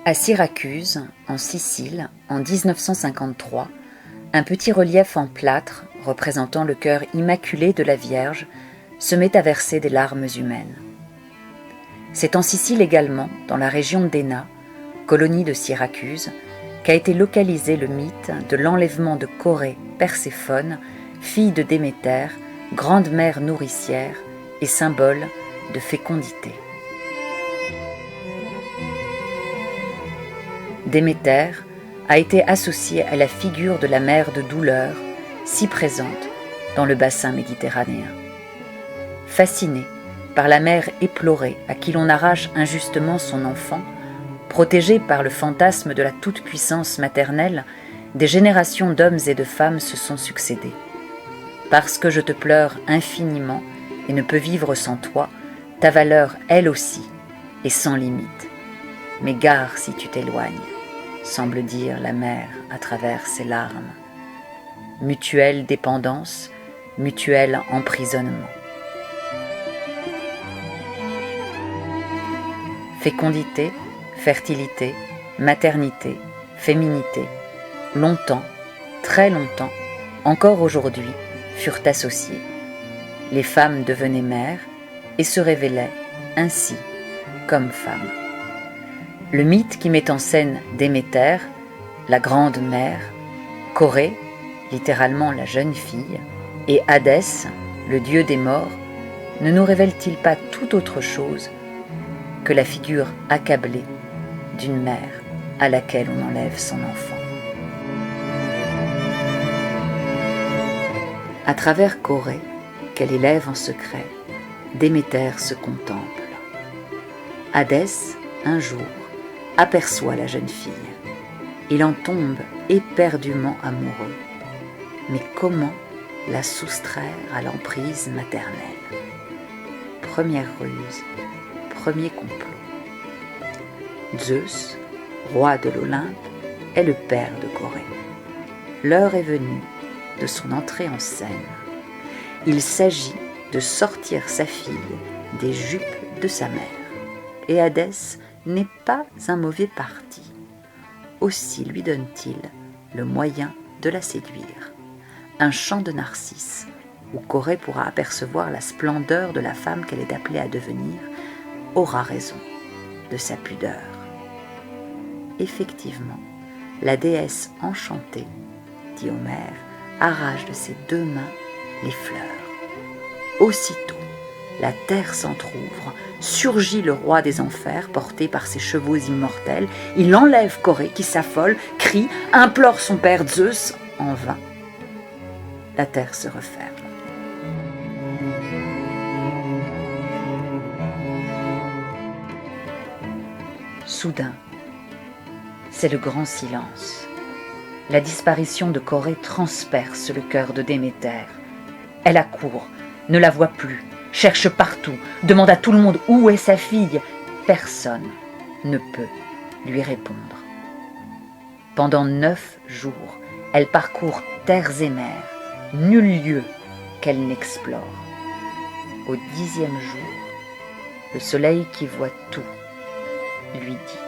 À Syracuse, en Sicile, en 1953, un petit relief en plâtre représentant le cœur immaculé de la Vierge se met à verser des larmes humaines. C'est en Sicile également, dans la région d'Enna, colonie de Syracuse, qu'a été localisé le mythe de l'enlèvement de Corée Perséphone, fille de Déméter, grande mère nourricière et symbole de fécondité. Déméter a été associée à la figure de la mère de douleur, si présente dans le bassin méditerranéen. Fascinée par la mère éplorée à qui l'on arrache injustement son enfant, protégée par le fantasme de la toute-puissance maternelle, des générations d'hommes et de femmes se sont succédées. Parce que je te pleure infiniment et ne peux vivre sans toi, ta valeur, elle aussi, est sans limite. Mais gare si tu t'éloignes, semble dire la mère à travers ses larmes. Mutuelle dépendance, mutuel emprisonnement. Fécondité, fertilité, maternité, féminité, longtemps, très longtemps, encore aujourd'hui, furent associées. Les femmes devenaient mères et se révélaient ainsi comme femmes. Le mythe qui met en scène Déméter, la grande mère, Corée, littéralement la jeune fille, et Hadès, le dieu des morts, ne nous révèle-t-il pas tout autre chose que la figure accablée d'une mère à laquelle on enlève son enfant? À travers Corée, qu'elle élève en secret, Déméter se contemple. Hadès, un jour, aperçoit la jeune fille. Il en tombe éperdument amoureux. Mais comment la soustraire à l'emprise maternelle? Première ruse, premier complot. Zeus, roi de l'Olympe, est le père de Corée. L'heure est venue de son entrée en scène. Il s'agit de sortir sa fille des jupes de sa mère. Et Hadès n'est pas un mauvais parti. Aussi lui donne-t-il le moyen de la séduire. Un champ de narcisses, où Corée pourra apercevoir la splendeur de la femme qu'elle est appelée à devenir, aura raison de sa pudeur. Effectivement, la déesse enchantée, dit Homère, arrache de ses deux mains les fleurs. Aussitôt, la terre s'entr'ouvre, surgit le roi des enfers, porté par ses chevaux immortels. Il enlève Corée, qui s'affole, crie, implore son père Zeus, en vain. La terre se referme. Soudain, c'est le grand silence. La disparition de Corée transperce le cœur de Déméter. Elle accourt, ne la voit plus, cherche partout, demande à tout le monde où est sa fille. Personne ne peut lui répondre. Pendant 9 jours, elle parcourt terres et mers, nul lieu qu'elle n'explore. Au 10e jour, le soleil qui voit tout lui dit: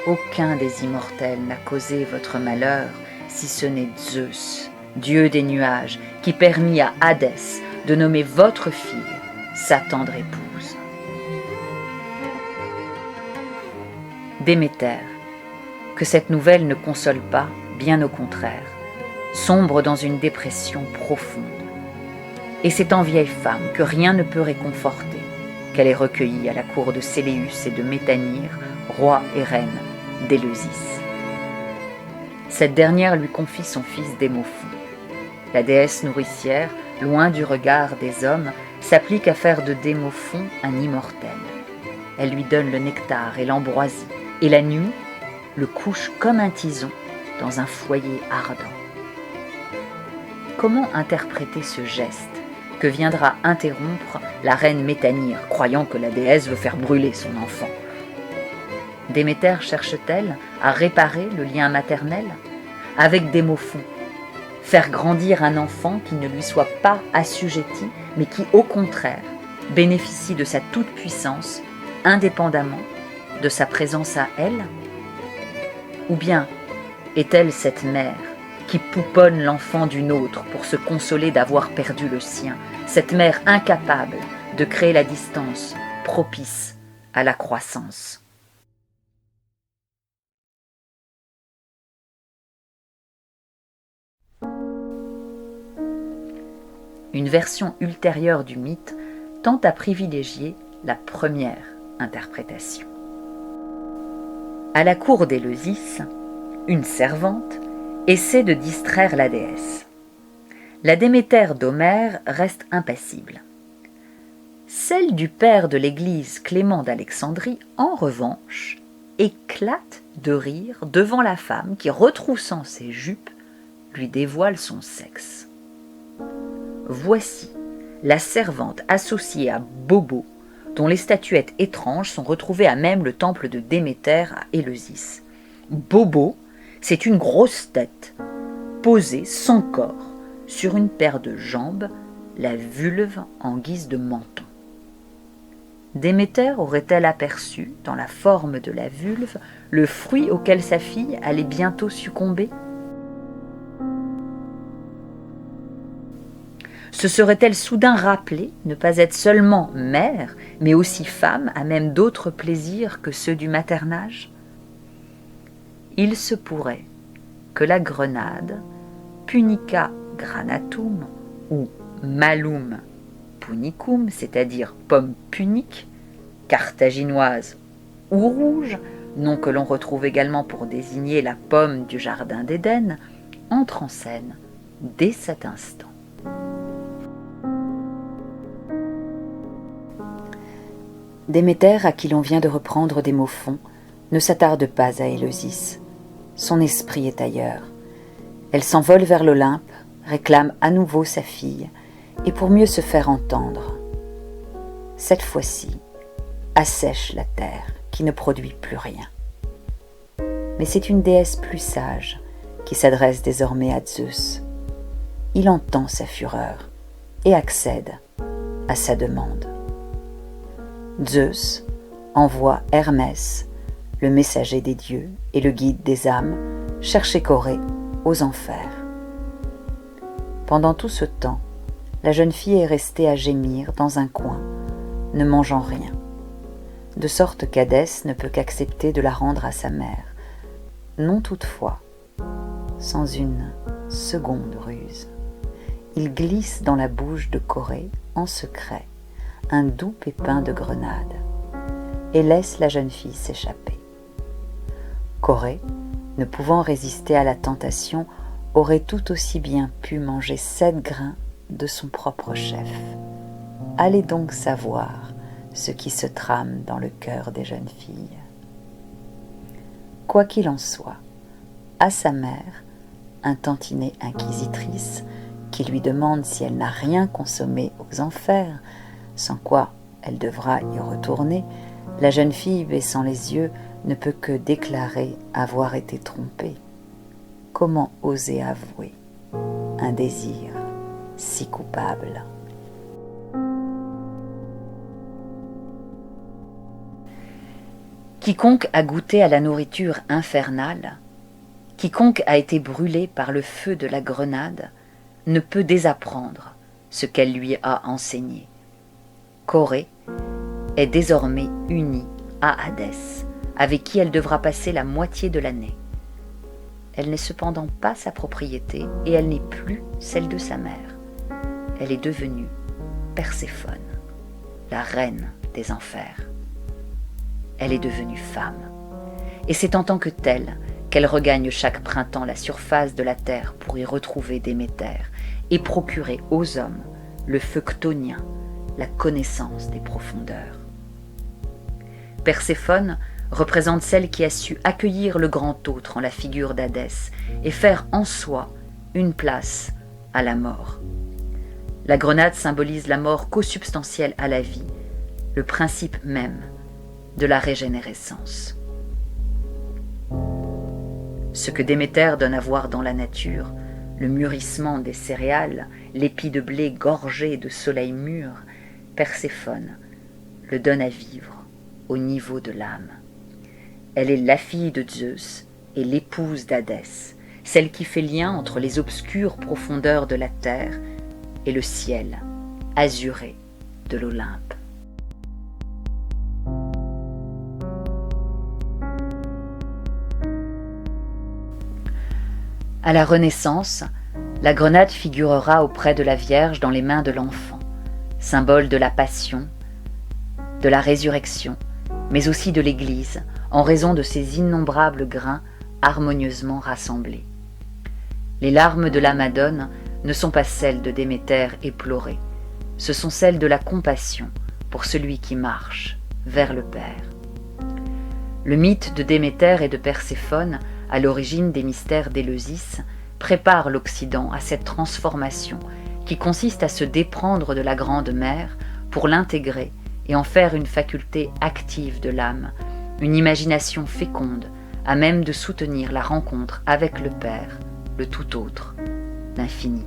aucun des immortels n'a causé votre malheur, si ce n'est Zeus, dieu des nuages, qui permit à Hadès de nommer votre fille sa tendre épouse. Déméter, que cette nouvelle ne console pas, bien au contraire, sombre dans une dépression profonde. Et c'est en vieille femme que rien ne peut réconforter qu'elle est recueillie à la cour de Séléus et de Métanire, roi et reine d'Éleusis. Cette dernière lui confie son fils Démophon. La déesse nourricière, loin du regard des hommes, s'applique à faire de Démophon un immortel. Elle lui donne le nectar et l'ambroisie, et la nuit, le couche comme un tison dans un foyer ardent. Comment interpréter ce geste que viendra interrompre la reine Métanire, croyant que la déesse veut faire brûler son enfant? Déméter cherche-t-elle à réparer le lien maternel? Avec Démophon, faire grandir un enfant qui ne lui soit pas assujetti, mais qui, au contraire, bénéficie de sa toute-puissance, indépendamment de sa présence à elle? Ou bien est-elle cette mère qui pouponne l'enfant d'une autre pour se consoler d'avoir perdu le sien, cette mère incapable de créer la distance propice à la croissance? Une version ultérieure du mythe tente à privilégier la première interprétation. À la cour d'Éleusis, une servante essaie de distraire la déesse. La Déméter d'Homère reste impassible. Celle du père de l'Église Clément d'Alexandrie, en revanche, éclate de rire devant la femme qui, retroussant ses jupes, lui dévoile son sexe. Voici la servante associée à Bobo, dont les statuettes étranges sont retrouvées à même le temple de Déméter à Éleusis. Bobo, c'est une grosse tête, posée sans corps, sur une paire de jambes, la vulve en guise de menton. Déméter aurait-elle aperçu, dans la forme de la vulve, le fruit auquel sa fille allait bientôt succomber? Se serait-elle soudain rappelé ne pas être seulement mère, mais aussi femme, à même d'autres plaisirs que ceux du maternage? Il se pourrait que la grenade, Punica granatum ou Malum punicum, c'est-à-dire pomme punique, carthaginoise ou rouge, nom que l'on retrouve également pour désigner la pomme du jardin d'Éden, entre en scène dès cet instant. Déméter, à qui l'on vient de reprendre des mots fonds, ne s'attarde pas à Éleusis. Son esprit est ailleurs. Elle s'envole vers l'Olympe, réclame à nouveau sa fille, et pour mieux se faire entendre, cette fois-ci, assèche la terre qui ne produit plus rien. Mais c'est une déesse plus sage qui s'adresse désormais à Zeus. Il entend sa fureur et accède à sa demande. Zeus envoie Hermès, le messager des dieux et le guide des âmes, chercher Corée aux enfers. Pendant tout ce temps, la jeune fille est restée à gémir dans un coin, ne mangeant rien, de sorte qu'Hadès ne peut qu'accepter de la rendre à sa mère, non toutefois sans une seconde ruse. Il glisse dans la bouche de Corée, en secret, un doux pépin de grenade, et laisse la jeune fille s'échapper. Corée, ne pouvant résister à la tentation, aurait tout aussi bien pu manger 7 grains de son propre chef. Allez donc savoir ce qui se trame dans le cœur des jeunes filles. Quoi qu'il en soit, à sa mère, un tantinet inquisitrice, qui lui demande si elle n'a rien consommé aux enfers, sans quoi elle devra y retourner, la jeune fille, baissant les yeux, ne peut que déclarer avoir été trompée. Comment oser avouer un désir si coupable? Quiconque a goûté à la nourriture infernale, quiconque a été brûlé par le feu de la grenade, ne peut désapprendre ce qu'elle lui a enseigné. Corée est désormais unie à Hadès, avec qui elle devra passer la moitié de l'année. Elle n'est cependant pas sa propriété et elle n'est plus celle de sa mère. Elle est devenue Perséphone, la reine des enfers. Elle est devenue femme, et c'est en tant que telle qu'elle regagne chaque printemps la surface de la terre pour y retrouver Déméter et procurer aux hommes le feu chtonien, la connaissance des profondeurs. Perséphone représente celle qui a su accueillir le grand autre en la figure d'Hadès et faire en soi une place à la mort. La grenade symbolise la mort co-substantielle à la vie, le principe même de la régénérescence. Ce que Déméter donne à voir dans la nature, le mûrissement des céréales, l'épi de blé gorgé de soleil mûr, Perséphone le donne à vivre au niveau de l'âme. Elle est la fille de Zeus et l'épouse d'Hadès, celle qui fait lien entre les obscures profondeurs de la terre et le ciel azuré de l'Olympe. À la Renaissance, la grenade figurera auprès de la Vierge dans les mains de l'enfant, symbole de la Passion, de la résurrection, mais aussi de l'Église, en raison de ses innombrables grains harmonieusement rassemblés. Les larmes de la Madone ne sont pas celles de Déméter éplorée, ce sont celles de la compassion pour celui qui marche vers le Père. Le mythe de Déméter et de Perséphone, à l'origine des mystères d'Éleusis, prépare l'Occident à cette transformation qui consiste à se déprendre de la Grande Mère pour l'intégrer et en faire une faculté active de l'âme, une imagination féconde à même de soutenir la rencontre avec le Père, le tout autre, l'infini.